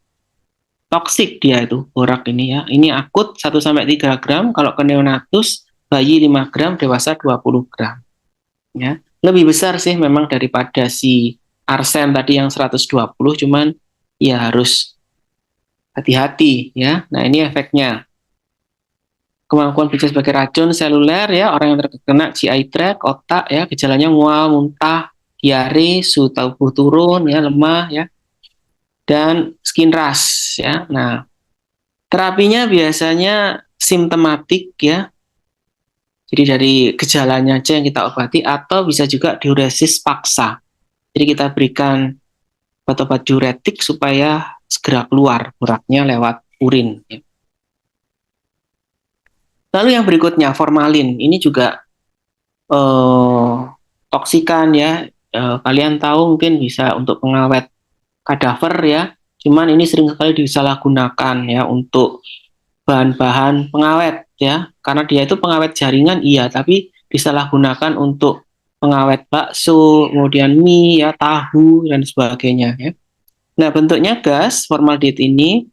toksik dia itu borak ini ya. Ini akut 1-3 gram, kalau ke neonatus bayi 5 gram, dewasa 20 gram ya. Lebih besar sih memang daripada si arsen tadi yang 120, cuman ya harus hati-hati ya. Nah ini efeknya. Kemampuan bekerja sebagai racun seluler ya, orang yang terkena GI tract, otak ya, gejalanya mual, muntah, diare, suhu tubuh turun ya, lemah ya, dan skin rash ya. Nah, terapinya biasanya simptomatik ya. Jadi dari gejalanya aja yang kita obati, atau bisa juga diuresis paksa. Jadi kita berikan obat-obat diuretik supaya segera keluar boraknya lewat urin ya. Lalu yang berikutnya formalin, ini juga toksikan ya. Kalian tahu mungkin bisa untuk pengawet kadaver ya, Cuman ini sering sekali disalahgunakan ya untuk bahan-bahan pengawet ya, karena dia itu pengawet jaringan iya, tapi disalahgunakan untuk pengawet bakso, kemudian mie ya, tahu dan sebagainya ya. Nah, bentuknya gas formaldehid ini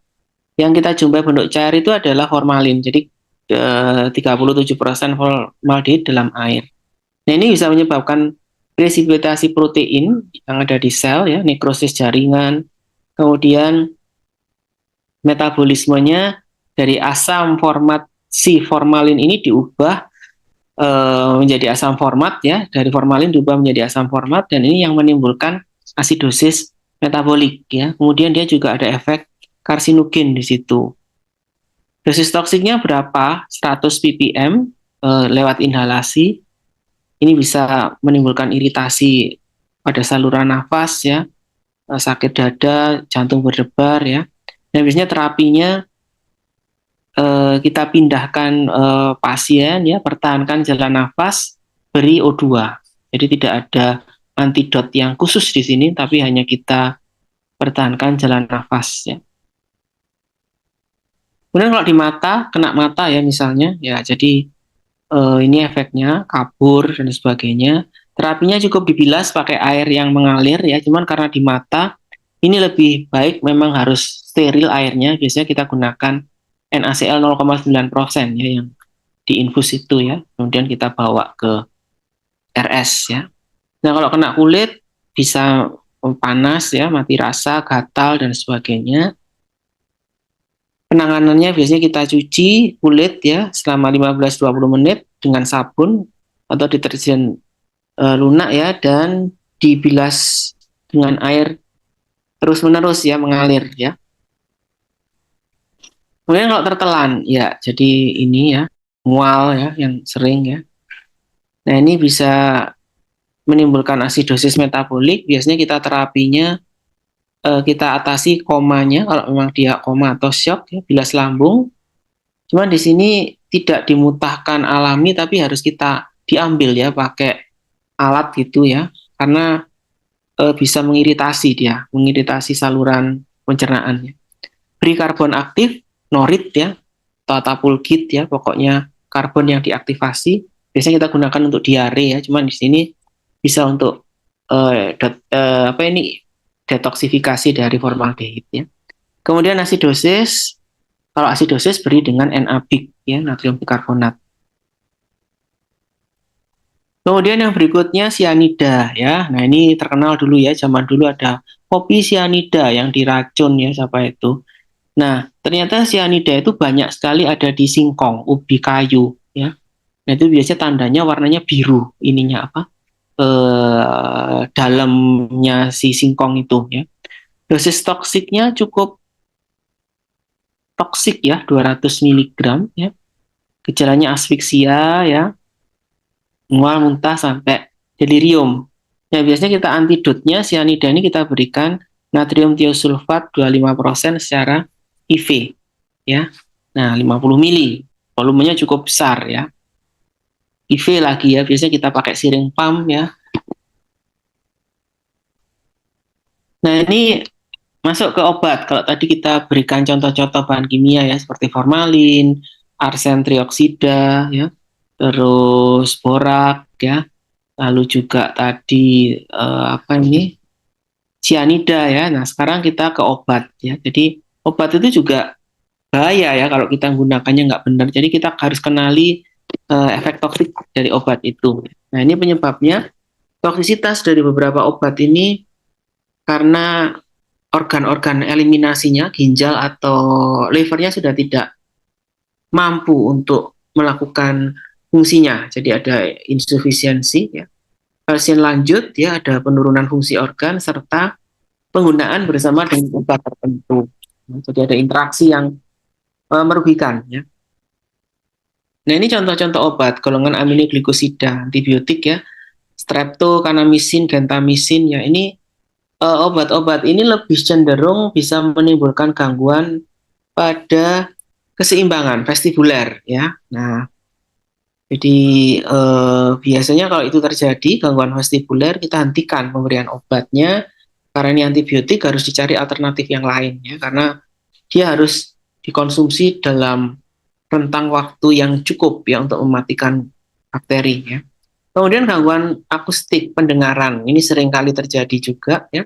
yang kita jumpai bentuk cair itu adalah formalin. Jadi 37% formaldehid dalam air. Nah, ini bisa menyebabkan presipitasi protein yang ada di sel ya, nekrosis jaringan. Kemudian metabolismenya dari asam format si formalin ini diubah menjadi asam format ya, dari formalin diubah menjadi asam format, dan ini yang menimbulkan asidosis metabolik ya. Kemudian dia juga ada efek karsinogen di situ. Dosis toksiknya berapa? 100 ppm lewat inhalasi. Ini bisa menimbulkan iritasi pada saluran nafas ya, sakit dada, jantung berdebar ya. Dan biasanya terapinya kita pindahkan pasien ya, pertahankan jalan nafas, beri O2. Jadi tidak ada antidot yang khusus di sini, tapi hanya kita pertahankan jalan nafas ya. Kemudian kalau di mata, kena mata ya misalnya, ya jadi ini efeknya kabur dan sebagainya. Terapinya cukup dibilas pakai air yang mengalir ya, cuman karena di mata ini lebih baik memang harus steril airnya. Biasanya kita gunakan NaCl 0,9% ya yang diinfus itu ya. Kemudian kita bawa ke RS ya. Nah, kalau kena kulit bisa panas ya, mati rasa, gatal dan sebagainya. Penanganannya biasanya kita cuci kulit ya selama 15-20 menit dengan sabun atau deterjen lunak ya, dan dibilas dengan air terus-menerus ya, mengalir ya. Kemudian kalau tertelan ya, jadi ini ya, mual ya yang sering ya. Nah, ini bisa menimbulkan asidosis metabolik. Biasanya kita terapinya kita atasi komanya kalau memang dia koma atau shock ya, bilas lambung. Cuman di sini tidak dimutahkan alami, tapi harus kita diambil ya pakai alat gitu ya, karena bisa mengiritasi dia, mengiritasi saluran pencernaannya. Beri karbon aktif, norit ya, atau tapulgit ya, pokoknya karbon yang diaktifasi. Biasanya kita gunakan untuk diare ya, cuman di sini bisa untuk detoksifikasi dari formaldehid ya. Kemudian asidosis, kalau asidosis beri dengan NaBIC ya, natrium bikarbonat. Kemudian yang berikutnya sianida ya. Nah, ini terkenal dulu ya, zaman dulu ada kopi sianida yang diracun ya, siapa itu. Nah, ternyata sianida itu banyak sekali ada di singkong, ubi kayu ya. Nah, itu biasanya tandanya warnanya biru, ininya apa? Dalamnya si singkong itu ya. Dosis toksiknya cukup toksik ya, 200 mg ya. Gejalanya asfiksia ya, mual, muntah sampai delirium. Ya, biasanya kita antidotnya sianida ini kita berikan natrium tiosulfat 25% secara IV ya. Nah, 50 mili. Volumenya cukup besar ya. IV lagi ya, biasanya kita pakai siring pump ya. Nah, ini masuk ke obat. Kalau tadi kita berikan contoh-contoh bahan kimia ya, seperti formalin, arsen trioksida ya, terus borak ya, lalu juga tadi sianida ya. Nah, sekarang kita ke obat ya. Jadi obat itu juga bahaya ya kalau kita menggunakannya nggak benar. Jadi kita harus kenali efek toksik dari obat itu. Nah, ini penyebabnya toksisitas dari beberapa obat ini karena organ-organ eliminasinya, ginjal atau livernya sudah tidak mampu untuk melakukan fungsinya. Jadi ada insufisiensi ya. Pasien lanjut ya, ada penurunan fungsi organ serta penggunaan bersama dengan obat tertentu. Jadi ada interaksi yang merugikan ya. Nah, ini contoh-contoh obat golongan aminoglikosida, antibiotik ya, streptokanamisin, gentamisin ya. Ini obat-obat ini lebih cenderung bisa menimbulkan gangguan pada keseimbangan vestibuler ya. Nah, jadi biasanya kalau itu terjadi gangguan vestibuler, kita hentikan pemberian obatnya karena ini antibiotik harus dicari alternatif yang lain ya, karena dia harus dikonsumsi dalam rentang waktu yang cukup ya untuk mematikan bakteri ya. Kemudian gangguan akustik pendengaran ini sering kali terjadi juga ya.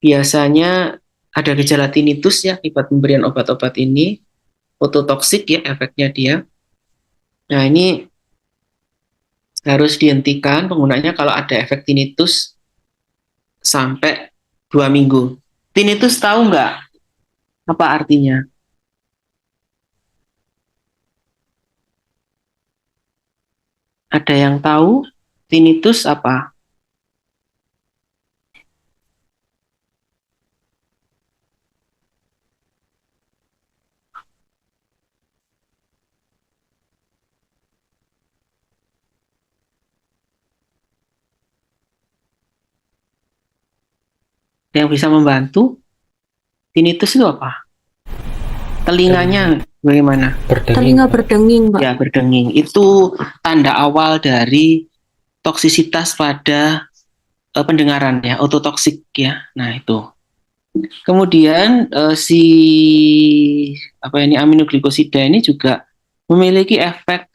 Biasanya ada gejala tinnitus ya akibat pemberian obat-obat ini, ototoksik ya efeknya dia. Nah ini harus dihentikan penggunanya kalau ada efek tinnitus sampai 2 minggu. Tinnitus tahu nggak apa artinya? Ada yang tahu tinnitus apa? Yang bisa membantu? Tinnitus itu apa? Telinganya bagaimana? Telinga berdenging, Pak. Ya, berdenging. Itu tanda awal dari toksisitas pada pendengaran ya, ototoksik ya. Nah, itu. Kemudian aminoglikosida ini juga memiliki efek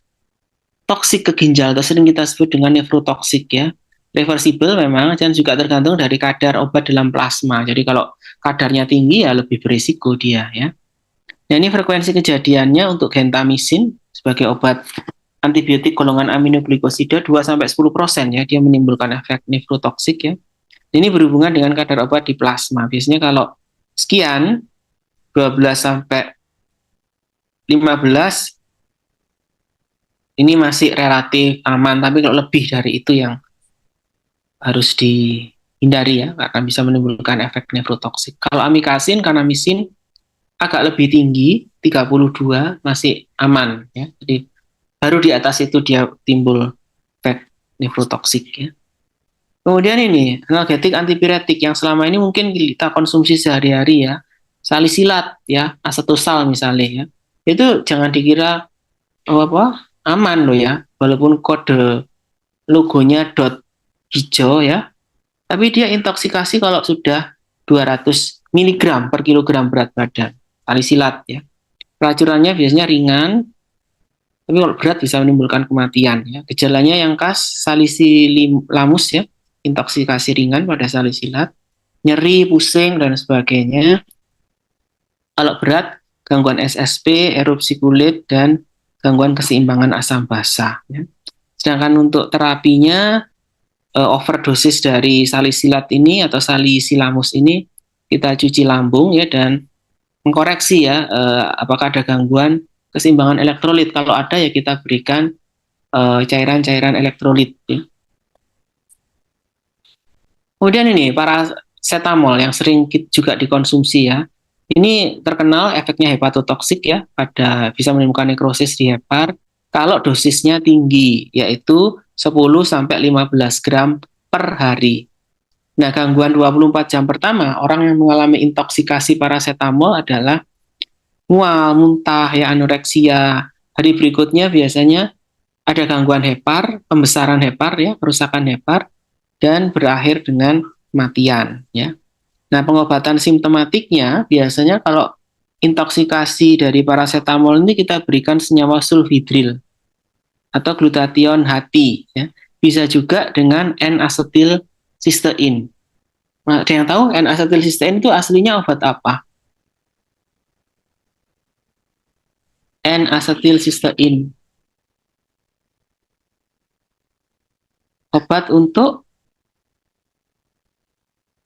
toksik ke ginjal atau sering kita sebut dengan nefrotoksik ya. Reversible memang dan juga tergantung dari kadar obat dalam plasma. Jadi kalau kadarnya tinggi ya lebih berisiko dia ya. Nah, ini frekuensi kejadiannya untuk gentamisin sebagai obat antibiotik golongan aminoglikosida 2-10% ya, dia menimbulkan efek nefrotoksik ya. Ini berhubungan dengan kadar obat di plasma. Biasanya kalau sekian 12-15 ini masih relatif aman, tapi kalau lebih dari itu yang harus dihindari ya, akan bisa menimbulkan efek nefrotoksik. Kalau amikasin, kanamisin agak lebih tinggi, 32 masih aman ya. Jadi baru di atas itu dia timbul efek nefrotoksik ya. Kemudian ini analgetik antipiretik yang selama ini mungkin kita konsumsi sehari-hari ya, salisilat ya, asetosal misalnya ya. Itu jangan dikira aman loh ya, walaupun kode logonya dot hijau ya, tapi dia intoksikasi kalau sudah 200 mg per kilogram berat badan. Salisilat ya. Racunannya biasanya ringan, tapi kalau berat bisa menimbulkan kematian ya. Gejalanya yang khas salisilamus ya, intoksikasi ringan pada salisilat, nyeri, pusing dan sebagainya. Kalau berat, gangguan SSP, erupsi kulit dan gangguan keseimbangan asam basa ya. Sedangkan untuk terapinya overdosis dari salisilat ini atau salisilamus ini kita cuci lambung ya dan mengkoreksi ya apakah ada gangguan keseimbangan elektrolit. Kalau ada ya kita berikan cairan-cairan elektrolit ya. Kemudian ini paracetamol yang sering juga dikonsumsi ya. Ini terkenal efeknya hepatotoksik ya, pada bisa menimbulkan nekrosis di hepar kalau dosisnya tinggi, yaitu 10-15 gram per hari. Nah, gangguan 24 jam pertama, orang yang mengalami intoksikasi paracetamol adalah mual, muntah, ya anoreksia. Hari berikutnya biasanya ada gangguan hepar, pembesaran hepar, ya, kerusakan hepar, dan berakhir dengan kematian. Ya. Nah, pengobatan simptomatiknya biasanya kalau intoksikasi dari paracetamol ini kita berikan senyawa sulfhidril atau glutathione hati. Ya. Bisa juga dengan N-asetilsistein. Nah, ada yang tahu N-asetilsistein itu aslinya obat apa? N-asetilsistein. Obat untuk,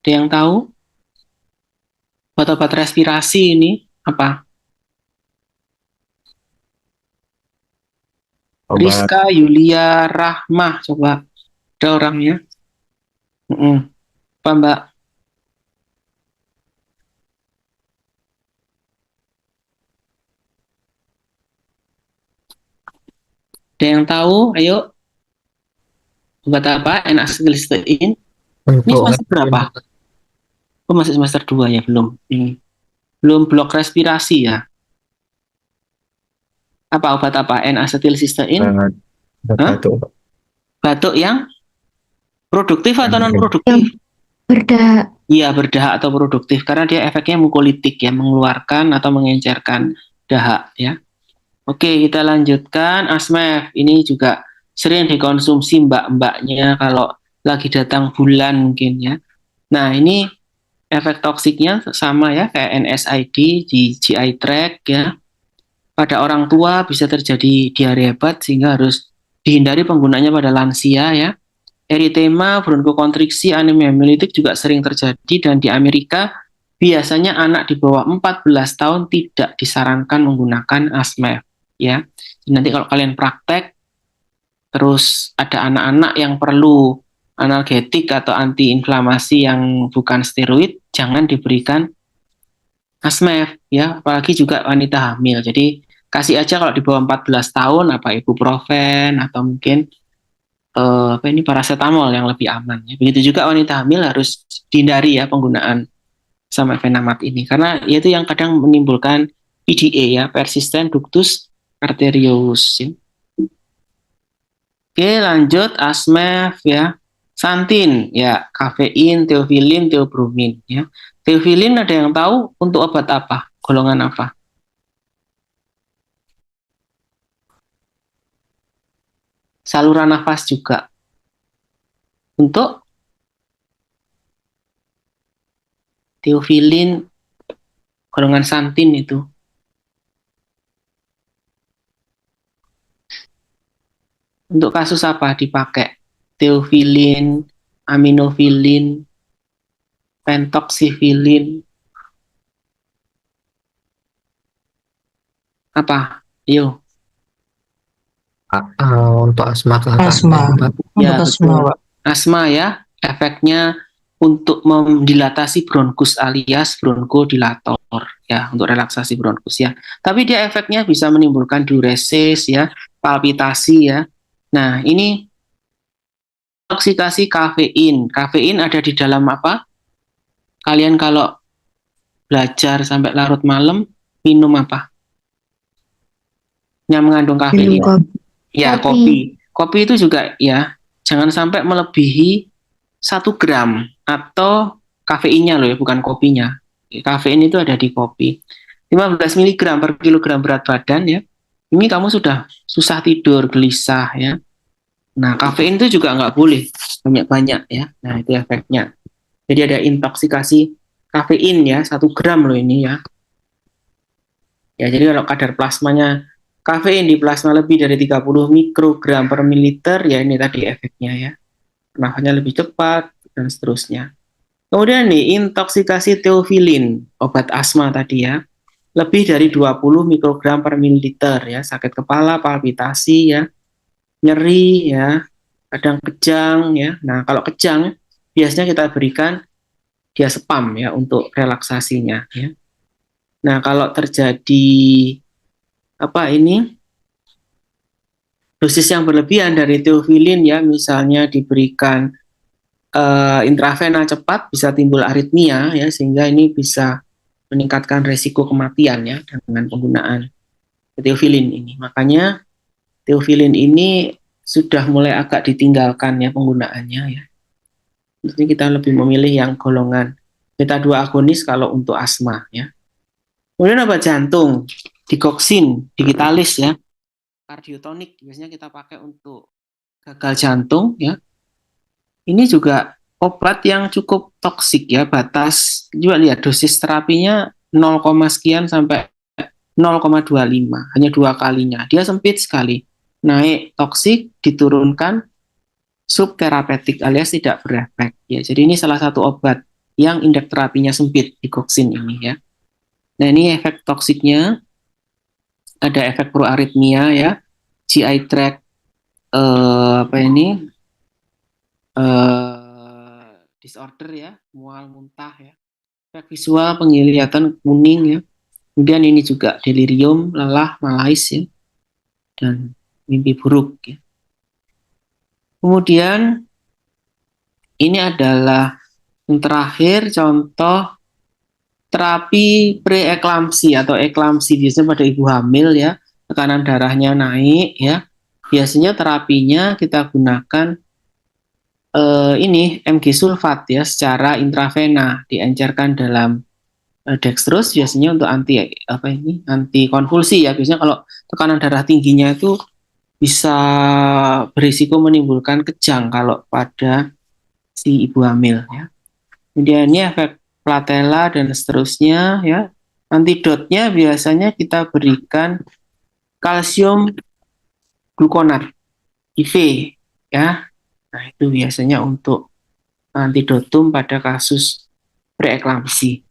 ada yang tahu? Obat-obat respirasi ini apa? Obat Rizka, Yulia, Rahmah, coba ada orangnya. Apa Mbak? Ada yang tahu? Ayo. Obat apa? N-asetilsistein. Ini semester berapa? Oh, masih semester 2 ya, belum. Belum blok respirasi ya. Apa obat apa? N-asetilsistein? batuk. Batuk yang produktif atau non produktif? Iya, berdahak atau produktif karena dia efeknya mukolitik ya, mengeluarkan atau mengencerkan dahak ya. Oke, kita lanjutkan Asmef. Ini juga sering dikonsumsi mbak-mbaknya kalau lagi datang bulan mungkin ya. Nah, ini efek toksiknya sama ya kayak NSAID di GI tract ya. Pada orang tua bisa terjadi diare hebat sehingga harus dihindari penggunaannya pada lansia ya. Eritema, bronkokontriksi, anemia hemolitik juga sering terjadi dan di Amerika biasanya anak di bawah 14 tahun tidak disarankan menggunakan Asmef ya. Nanti kalau kalian praktek terus ada anak-anak yang perlu analgetik atau antiinflamasi yang bukan steroid, jangan diberikan Asmef ya, apalagi juga wanita hamil. Jadi kasih aja kalau di bawah 14 tahun apa ibuprofen atau mungkin apa ini paracetamol yang lebih aman ya. Begitu juga wanita hamil harus dihindari ya penggunaan samefenamat ini karena itu yang kadang menimbulkan PDA ya, persistent ductus arteriosus ya. Oke, lanjut Asmef ya. Santin ya, kafein, teofilin, teobromin ya. Teofilin ada yang tahu untuk obat apa? Golongan apa? Saluran nafas juga. Untuk teofilin golongan santin itu. Untuk kasus apa dipakai? Teofilin, aminofilin, pentoksifilin. Apa? Yo. Untuk asma ke atas. Asma. Ya, Untuk asma, betul. Pak. Asma ya, efeknya untuk mendilatasi bronkus alias bronchodilator ya, untuk relaksasi bronkus ya. Tapi dia efeknya bisa menimbulkan diuresis ya, palpitasi ya. Nah, ini intoksikasi kafein. Kafein ada di dalam apa? Kalian kalau belajar sampai larut malam, minum apa? Yang mengandung kafein. Ya, kopi. Kopi itu juga ya, jangan sampai melebihi 1 gram atau kafeinnya loh ya, bukan kopinya. Kafein itu ada di kopi. 15 mg per kilogram berat badan ya. Ini kamu sudah susah tidur, gelisah ya. Nah, kafein itu juga nggak boleh banyak-banyak ya. Nah, itu efeknya. Jadi ada intoksikasi kafein ya, 1 gram loh ini ya. Ya, jadi kalau kadar plasmanya kafein di plasma lebih dari 30 mikrogram per mililiter, ya ini tadi efeknya ya. Nafasnya lebih cepat, dan seterusnya. Kemudian nih, intoksikasi teofilin, obat asma tadi ya. Lebih dari 20 mikrogram per mililiter ya, sakit kepala, palpitasi ya, nyeri ya, kadang kejang ya. Nah, kalau kejang biasanya kita berikan diazepam ya untuk relaksasinya ya. Nah, kalau terjadi dosis yang berlebihan dari teofilin ya, misalnya diberikan intravena cepat bisa timbul aritmia ya, sehingga ini bisa meningkatkan resiko kematian ya dengan penggunaan teofilin ini. Makanya teofilin ini sudah mulai agak ditinggalkan ya penggunaannya ya. Jadi kita lebih memilih yang golongan beta 2 agonis kalau untuk asma ya. Kemudian obat jantung, digoxin, digitalis ya. Kardiotonik biasanya kita pakai untuk gagal jantung ya. Ini juga obat yang cukup toksik ya, batas juga lihat dosis terapinya 0, sekian sampai 0,25, hanya 2 kalinya. Dia sempit sekali. Naik toksik, diturunkan subterapeutik alias tidak berefek ya. Jadi ini salah satu obat yang indeks terapinya sempit, digoxin ini ya. Nah, ini efek toksiknya. Ada efek proaritmia ya, GI tract disorder ya, mual muntah ya, efek visual penglihatan kuning ya, kemudian ini juga delirium, lelah, malais ya, dan mimpi buruk ya. Kemudian ini adalah yang terakhir contoh terapi preeklamsi atau eklamsi, biasanya pada ibu hamil ya, tekanan darahnya naik ya. Biasanya terapinya kita gunakan ini MG sulfat ya secara intravena diencerkan dalam dextrose biasanya untuk anti konvulsi ya. Biasanya kalau tekanan darah tingginya itu bisa berisiko menimbulkan kejang kalau pada si ibu hamil ya. Kemudian ini efek platela dan seterusnya ya. Antidotnya biasanya kita berikan kalsium glukonat IV ya. Nah, itu biasanya untuk antidotum pada kasus preeklampsi.